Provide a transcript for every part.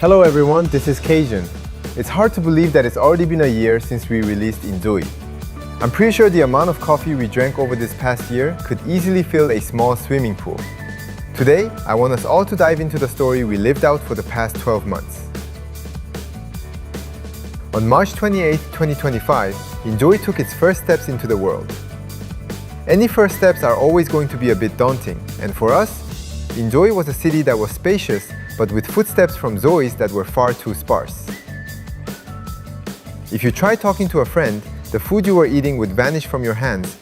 Hello everyone, this is Cajun. It's hard to believe that it's already been a year since we released inZOI. I'm pretty sure the amount of coffee we drank over this past year could easily fill a small swimming pool. Today, I want us all to dive into the story we lived out for the past 12 months. On March 28, 2025, inZOI took its first steps into the world. Any first steps are always going to be a bit daunting, and for us, inZOI was a city that was spacious but with footsteps from ZOIs that were far too sparse. If you tried talking to a friend, the food you were eating would vanish from your hands,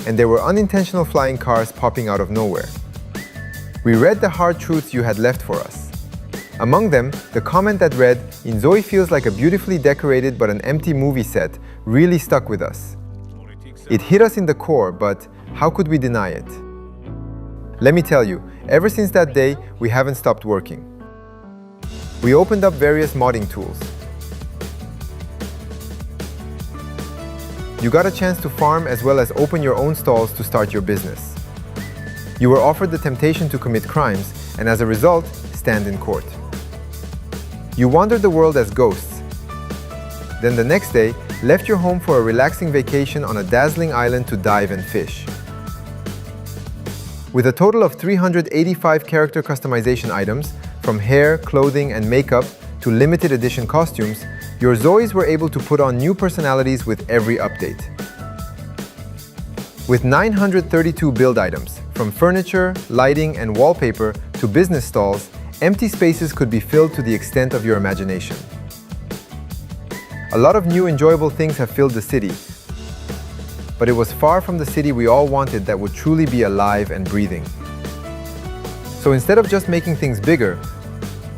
and there were unintentional flying cars popping out of nowhere. We read the hard truths you had left for us. Among them, the comment that read, inZOI feels like a beautifully decorated but an empty movie set, really stuck with us. It hit us in the core, but how could we deny it? Let me tell you, ever since that day, we haven't stopped working. We opened up various modding tools. You got a chance to farm as well as open your own stalls to start your business. You were offered the temptation to commit crimes and as a result, stand in court. You wandered the world as ghosts. Then the next day, left your home for a relaxing vacation on a dazzling island to dive and fish. With a total of 385 character customization items, from hair, clothing, and makeup to limited edition costumes, your ZOIs were able to put on new personalities with every update. With 932 build items, from furniture, lighting, and wallpaper to business stalls, empty spaces could be filled to the extent of your imagination. A lot of new enjoyable things have filled the city, but it was far from the city we all wanted that would truly be alive and breathing. So instead of just making things bigger,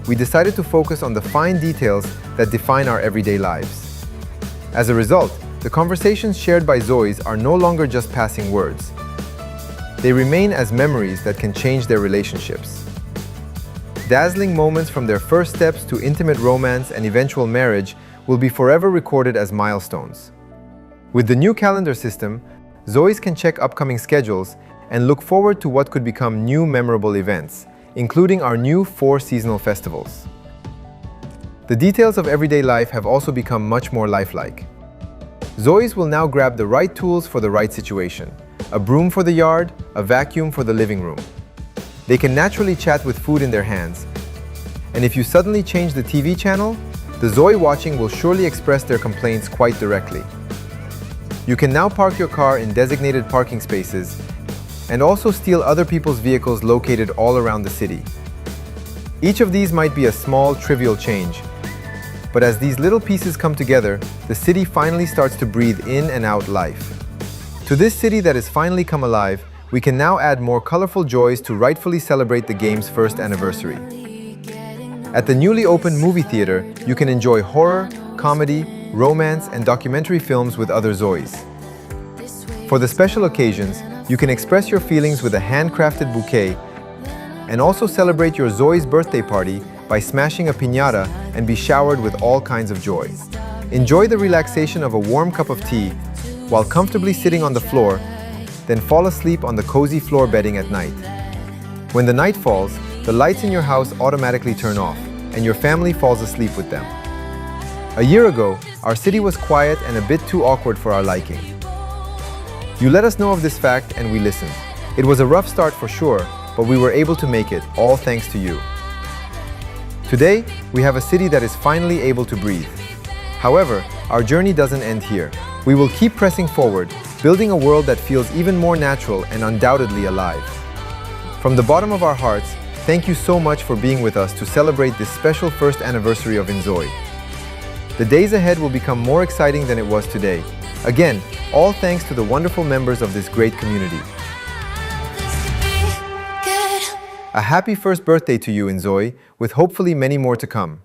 we decided to focus on the fine details that define our everyday lives. As a result, the conversations shared by ZOIs are no longer just passing words. They remain as memories that can change their relationships. Dazzling moments from their first steps to intimate romance and eventual marriage will be forever recorded as milestones. With the new calendar system, ZOIs can check upcoming schedules and look forward to what could become new memorable events, including our new 4 seasonal festivals. The details of everyday life have also become much more lifelike. ZOIs will now grab the right tools for the right situation: a broom for the yard, a vacuum for the living room. They can naturally chat with food in their hands. And if you suddenly change the TV channel, the ZOI watching will surely express their complaints quite directly. You can now park your car in designated parking spaces and also steal other people's vehicles located all around the city. Each of these might be a small, trivial change, but as these little pieces come together, the city finally starts to breathe in and out life. To this city that has finally come alive, we can now add more colorful joys to rightfully celebrate the game's first anniversary. At the newly opened movie theater, you can enjoy horror, comedy, romance, and documentary films with other ZOIs. For the special occasions, you can express your feelings with a handcrafted bouquet and also celebrate your ZOI's birthday party by smashing a piñata and be showered with all kinds of joy. Enjoy the relaxation of a warm cup of tea while comfortably sitting on the floor, then fall asleep on the cozy floor bedding at night. When the night falls, the lights in your house automatically turn off, and your family falls asleep with them. A year ago, our city was quiet and a bit too awkward for our liking. You let us know of this fact and we listened. It was a rough start for sure, but we were able to make it, all thanks to you. Today, we have a city that is finally able to breathe. However, our journey doesn't end here. We will keep pressing forward, building a world that feels even more natural and undoubtedly alive. From the bottom of our hearts, thank you so much for being with us to celebrate this special first anniversary of inZOI. The days ahead will become more exciting than it was today. Again, all thanks to the wonderful members of this great community. A happy first birthday to you, inZOI, with hopefully many more to come.